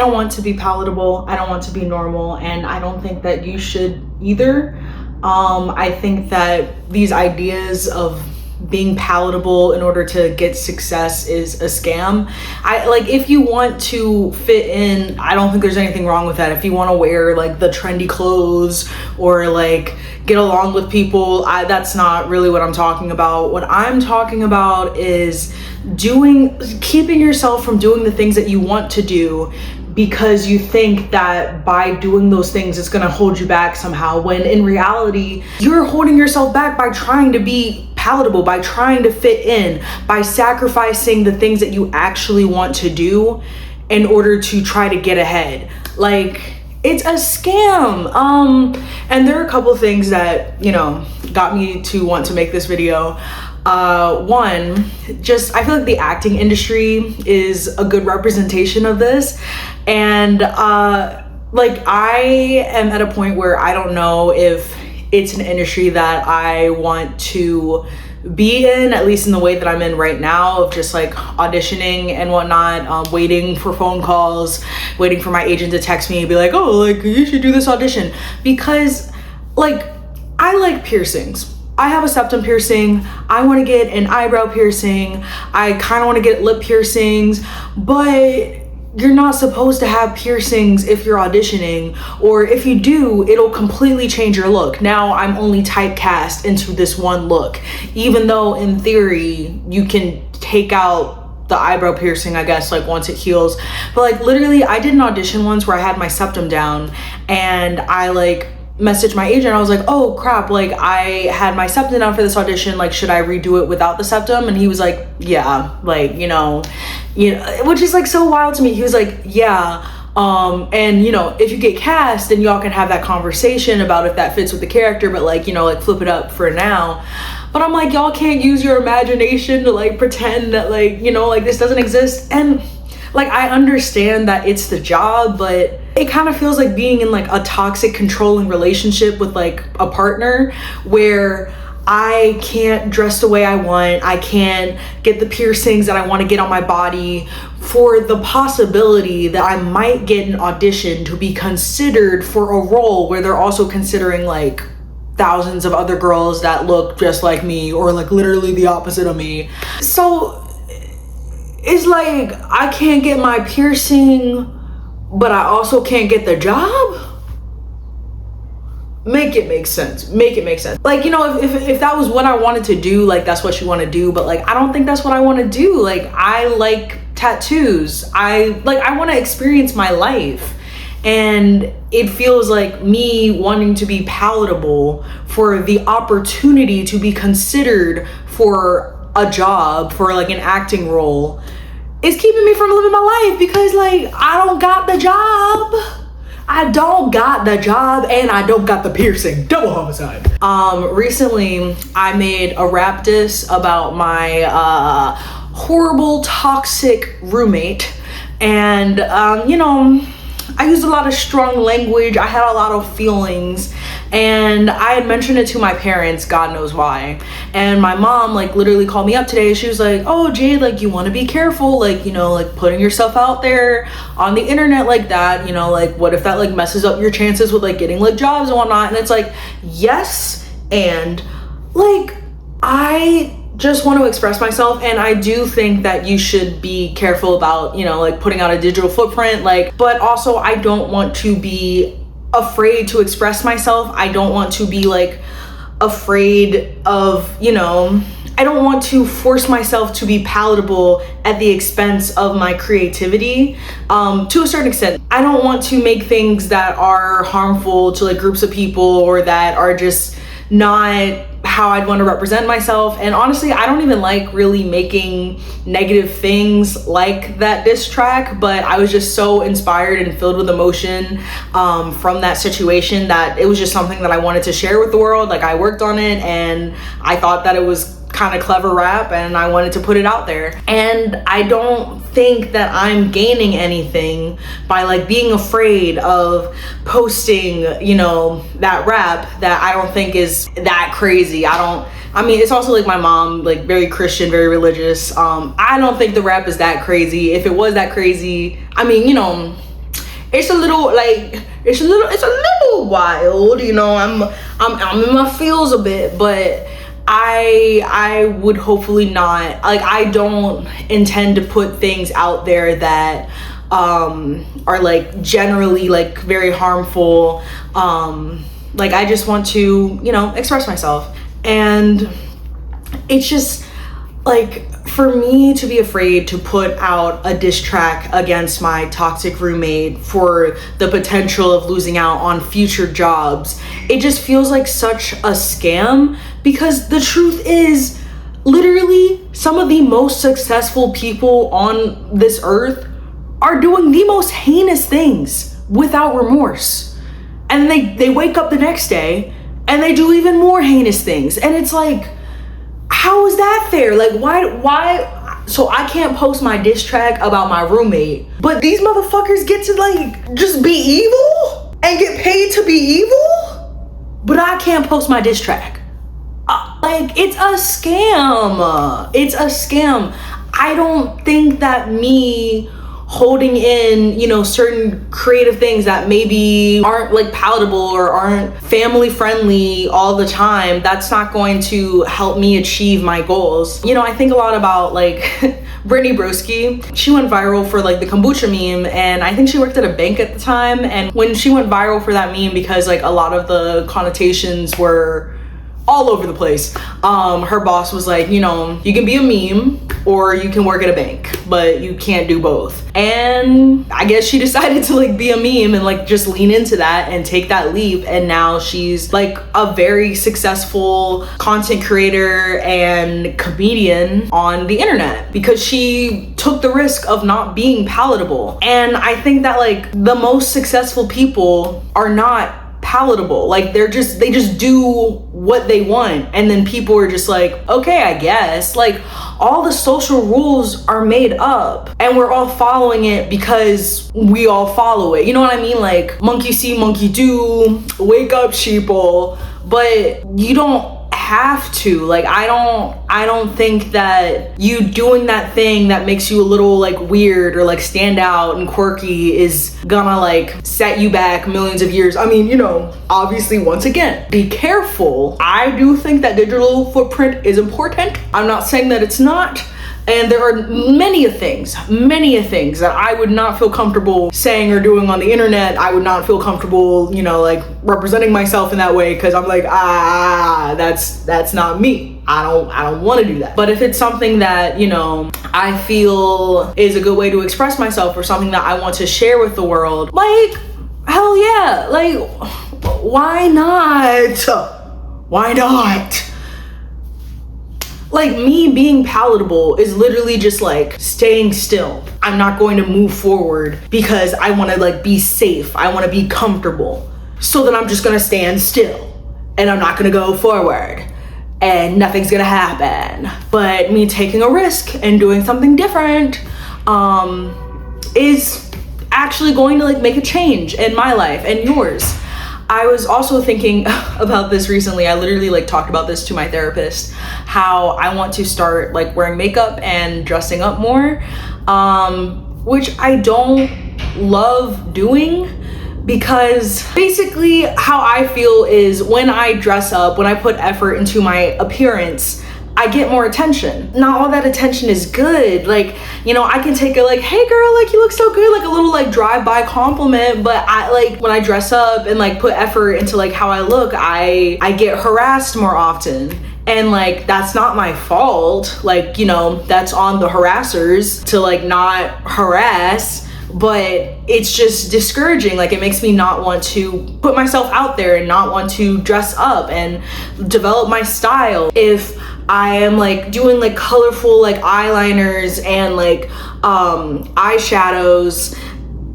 don't want to be palatable. I don't want to be normal, and I don't think that you should either. I think that these ideas of being palatable in order to get success is a scam. If you want to fit in, I don't think there's anything wrong with that. If you want to wear like the trendy clothes or like get along with people, that's not really what I'm talking about. What I'm talking about is keeping yourself from doing the things that you want to do because you think that by doing those things it's going to hold you back somehow, when in reality you're holding yourself back by trying to be palatable, by trying to fit in, by sacrificing the things that you actually want to do in order to try to get ahead. Like, it's a scam. And there are a couple things that, got me to want to make this video. One, just I feel like the acting industry is a good representation of this, and I am at a point where I don't know if it's an industry that I want to be in, at least in the way that I'm in right now, of just like auditioning and whatnot, waiting for phone calls, waiting for my agent to text me and be like, oh, like you should do this audition, because like I like piercings. I have a septum piercing. I want to get an eyebrow piercing. I kind of want to get lip piercings, but you're not supposed to have piercings if you're auditioning, or if you do, it'll completely change your look. Now I'm only typecast into this one look, even though in theory you can take out the eyebrow piercing, I guess, like once it heals. But like literally I did an audition once where I had my septum down, and I messaged my agent. I was like, oh crap, like I had my septum down for this audition, like should I redo it without the septum? And he was like, yeah, like which is like so wild to me. He was like, yeah, and if you get cast, then y'all can have that conversation about if that fits with the character, but like flip it up for now. But I'm like, y'all can't use your imagination to like pretend that like this doesn't exist. And like I understand that it's the job, but it kind of feels like being in like a toxic, controlling relationship with like a partner where I can't dress the way I want. I can't get the piercings that I want to get on my body for the possibility that I might get an audition to be considered for a role where they're also considering like thousands of other girls that look just like me or like literally the opposite of me. So it's like I can't get my piercing, but I also can't get the job. Make it make sense. Make it make sense. Like, if that was what I wanted to do, like that's what you want to do, but like I don't think that's what I want to do. Like I like tattoos. I want to experience my life. And it feels like me wanting to be palatable for the opportunity to be considered for a job, for like an acting role, is keeping me from living my life, because like I don't got the job. I don't got the job and I don't got the piercing. Double homicide. Recently I made a rap diss about my horrible toxic roommate, and I used a lot of strong language. I had a lot of feelings, and I had mentioned it to my parents, God knows why. And my mom like literally called me up today. She was like, oh Jade, like you want to be careful, like like putting yourself out there on the internet like that, like what if that like messes up your chances with like getting like jobs and whatnot. And it's like, yes, and like I just want to express myself, and I do think that you should be careful about like putting out a digital footprint, like, but also I don't want to be afraid to express myself. I don't want to be like afraid of I don't want to force myself to be palatable at the expense of my creativity, to a certain extent. I don't want to make things that are harmful to like groups of people, or that are just not how I'd want to represent myself. And honestly, I don't even like really making negative things like that diss track, but I was just so inspired and filled with emotion from that situation that it was just something that I wanted to share with the world. Like I worked on it and I thought that it was kind of clever rap, and I wanted to put it out there. And I don't think that I'm gaining anything by like being afraid of posting that rap that I don't think is that crazy. I mean, it's also like my mom, like very Christian, very religious. I don't think the rap is that crazy. If it was that crazy, I mean, it's a little like, it's a little wild, you know. I'm in my feels a bit, but I would hopefully not, like, I don't intend to put things out there that are like generally like very harmful. Like, I just want to, you know, express myself. And it's just like, for me to be afraid to put out a diss track against my toxic roommate for the potential of losing out on future jobs, it just feels like such a scam, because the truth is, literally, some of the most successful people on this earth are doing the most heinous things without remorse. And they wake up the next day and they do even more heinous things. And it's like, how is that fair? Like, why? So I can't post my diss track about my roommate, but these motherfuckers get to like just be evil and get paid to be evil, but I can't post my diss track. Like, it's a scam. It's a scam. I don't think that me holding in, you know, certain creative things that maybe aren't like palatable or aren't family friendly all the time, that's not going to help me achieve my goals. You know, I think a lot about like Brittany Broski. She went viral for like the kombucha meme, and I think she worked at a bank at the time. And when she went viral for that meme, because like a lot of the connotations were all over the place, her boss was like, you know, you can be a meme or you can work at a bank, but you can't do both. And I guess she decided to like be a meme and like just lean into that and take that leap. And now she's like a very successful content creator and comedian on the internet, because she took the risk of not being palatable. And I think that like the most successful people are not palatable. Like, they just do what they want, and then people are just like, okay, I guess. Like, all the social rules are made up and we're all following it because we all follow it, you know what I mean? Like, monkey see, monkey do, wake up sheeple. But you don't have to. Like, I don't think that you doing that thing that makes you a little like weird or like stand out and quirky is gonna like set you back millions of years. I mean, you know, obviously, once again, be careful. I do think that digital footprint is important. I'm not saying that it's not. And there are many things that I would not feel comfortable saying or doing on the internet. I would not feel comfortable, you know, like representing myself in that way, because I'm like, that's not me. I don't want to do that. But if it's something that, you know, I feel is a good way to express myself, or something that I want to share with the world, like, hell yeah. Like, why not? Why not? Like, me being palatable is literally just like staying still. I'm not going to move forward because I want to like be safe. I want to be comfortable. So then I'm just going to stand still and I'm not going to go forward and nothing's going to happen. But me taking a risk and doing something different is actually going to like make a change in my life and yours. I was also thinking about this recently. I literally like talked about this to my therapist, how I want to start like wearing makeup and dressing up more, which I don't love doing, because basically how I feel is when I dress up, when I put effort into my appearance, I get more attention. Not all that attention is good. Like, you know, I can take a like, hey girl, like you look so good, like a little like drive-by compliment. But I like, when I dress up and like put effort into like how I look, I get harassed more often. And like, that's not my fault. Like, you know, that's on the harassers to like not harass. But it's just discouraging. Like, it makes me not want to put myself out there and not want to dress up and develop my style. If I am like doing like colorful like eyeliners and like eyeshadows,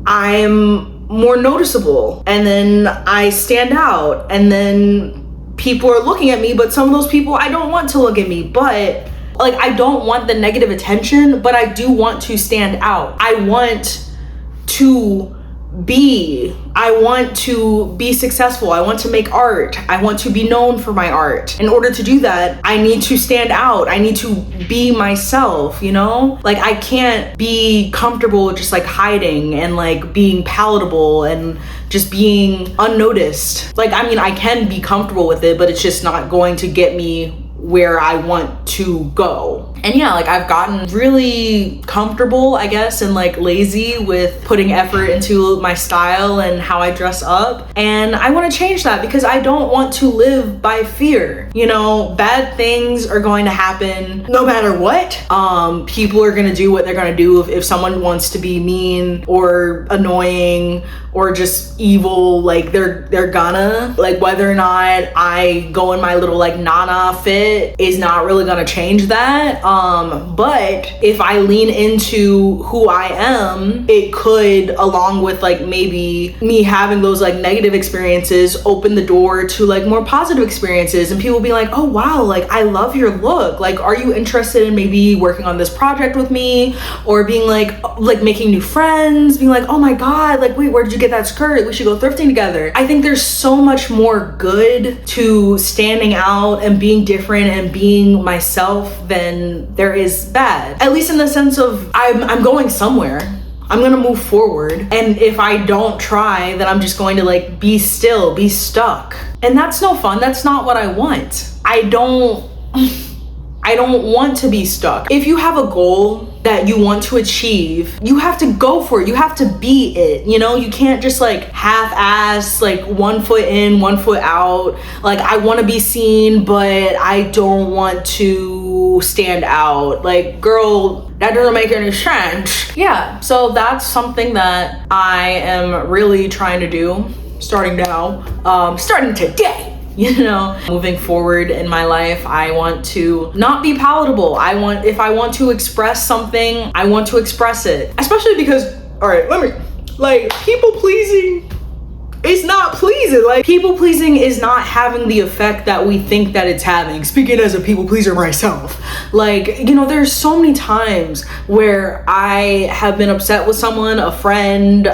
I'm more noticeable, and then I stand out, and then people are looking at me. But some of those people, I don't want to look at me. But like, I don't want the negative attention, but I do want to stand out. I want to I want to be successful. I want to make art. I want to be known for my art. In order to do that, I need to stand out. I need to be myself, you know? Like, I can't be comfortable just like hiding and like being palatable and just being unnoticed. Like, I mean, I can be comfortable with it, but it's just not going to get me where I want to go. And yeah, like I've gotten really comfortable, I guess, and like lazy with putting effort into my style and how I dress up. And I want to change that because I don't want to live by fear. You know, bad things are going to happen no matter what. People are going to do what they're going to do. If someone wants to be mean or annoying or just evil, like they're gonna, like, whether or not I go in my little like Nana fit is not really gonna change that. But if I lean into who I am, it could, along with like maybe me having those like negative experiences, open the door to like more positive experiences, and people be like, oh wow, like I love your look, like are you interested in maybe working on this project with me, or being like making new friends, being like, oh my god, like wait, where did you get that skirt, we should go thrifting together. I think there's so much more good to standing out and being different and being myself than there is bad, at least in the sense of I'm going somewhere. I'm gonna move forward, and if I don't try, then I'm just going to like be still, be stuck, and that's no fun. That's not what I want. I don't want to be stuck. If you have a goal that you want to achieve, you have to go for it. You have to be it, you know? You can't just like half-ass, like 1 foot in, 1 foot out. Like, I want to be seen, but I don't want to stand out. Like, girl, that doesn't make any sense. Yeah, so that's something that I am really trying to do, starting now, starting today. You know, moving forward in my life, I want to not be palatable. If I want to express something, I want to express it. Especially because, all right, like, people pleasing is not pleasing. Like, people pleasing is not having the effect that we think that it's having. Speaking as a people pleaser myself, like, you know, there's so many times where I have been upset with someone, a friend,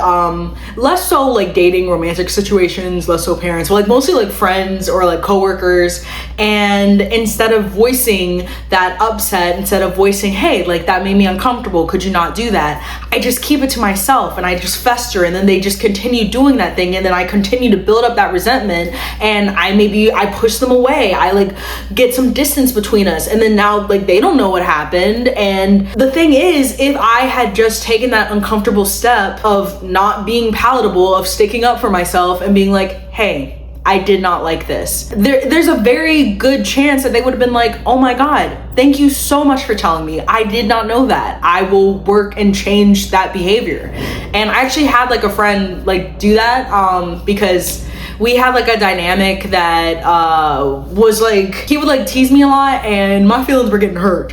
less so like dating, romantic situations, less so parents, but like mostly like friends or like coworkers. And instead of voicing that upset, instead of voicing, hey, like that made me uncomfortable, could you not do that? I just keep it to myself and I just fester, and then they just continue doing that thing, and then I continue to build up that resentment, and I push them away. I like get some distance between us, and then now like they don't know what happened. And the thing is, if I had just taken that uncomfortable step of not being palatable, of sticking up for myself and being like, hey, I did not like this, there's a very good chance that they would have been like, oh my god, thank you so much for telling me. I did not know that. I will work and change that behavior. And I actually had like a friend like do that, because we had like a dynamic that was like, he would like tease me a lot and my feelings were getting hurt.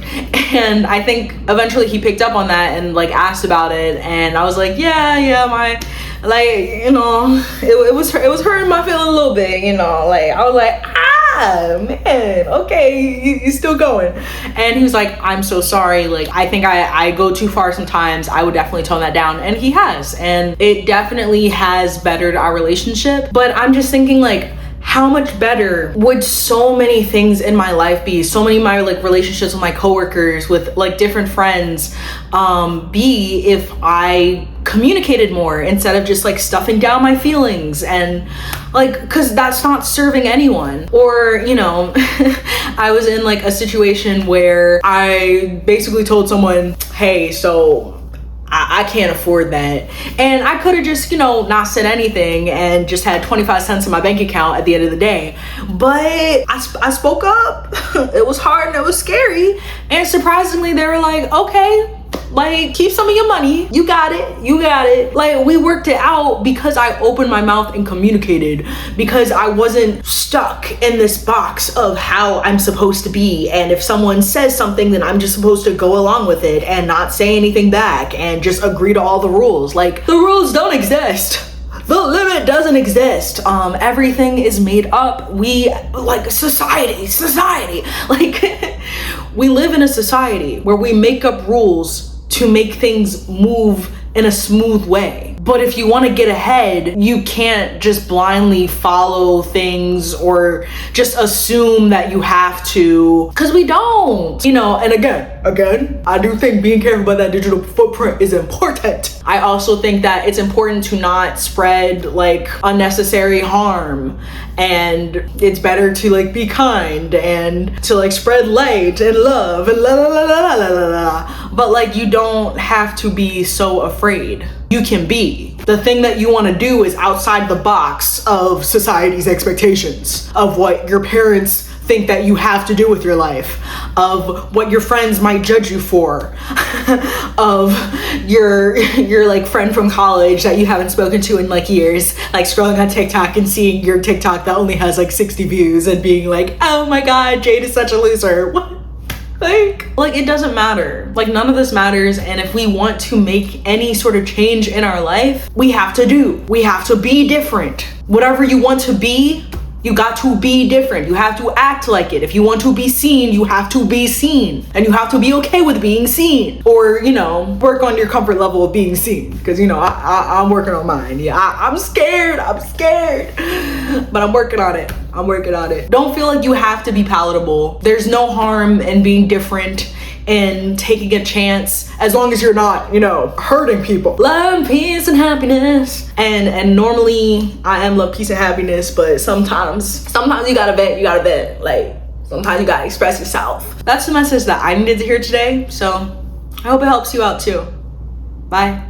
And I think eventually he picked up on that and like asked about it, and I was like, yeah, my, like, you know, it was hurting my feeling a little bit, you know, like I was like, man, okay, you still going. And he was like, I'm so sorry, like I think I go too far sometimes. I would definitely tone that down. And he has, and it definitely has bettered our relationship. But I'm just thinking, like, how much better would so many things in my life be, so many of my like relationships with my coworkers, with like different friends, be if I communicated more instead of just like stuffing down my feelings, and like, because that's not serving anyone. Or, you know, I was in like a situation where I basically told someone, hey, so I can't afford that. And I could have just, you know, not said anything and just had 25 cents in my bank account at the end of the day. But I spoke up. It was hard and it was scary. And surprisingly, they were like, okay, like, keep some of your money. You got it. Like, we worked it out because I opened my mouth and communicated, because I wasn't stuck in this box of how I'm supposed to be. And if someone says something, then I'm just supposed to go along with it and not say anything back and just agree to all the rules. Like, the rules don't exist. The limit doesn't exist. Everything is made up. We, like, society, like, we live in a society where we make up rules to make things move in a smooth way. But if you want to get ahead, you can't just blindly follow things or just assume that you have to, because we don't. You know, and again, I do think being careful about that digital footprint is important. I also think that it's important to not spread like unnecessary harm, and it's better to like be kind and to like spread light and love and la la la la la la la. But like, you don't have to be so afraid. You can be. The thing that you want to do is outside the box of society's expectations, of what your parents think that you have to do with your life, of what your friends might judge you for, of your like friend from college that you haven't spoken to in like years, like scrolling on TikTok and seeing your TikTok that only has like 60 views and being like, oh my god, Jade is such a loser. What? Like it doesn't matter. Like, none of this matters. And if we want to make any sort of change in our life, we have to be different. Whatever you want to be, you got to be different. You have to act like it. If you want to be seen, you have to be seen. And you have to be okay with being seen. Or, you know, work on your comfort level of being seen. Because, you know, I'm working on mine. Yeah, I'm scared. But I'm working on it. Don't feel like you have to be palatable. There's no harm in being different and taking a chance, as long as you're not, you know, hurting people. Love, peace, and happiness. And normally I am love, peace, and happiness, but sometimes you gotta vent. Like, sometimes you gotta express yourself. That's the message that I needed to hear today. So I hope it helps you out too. Bye.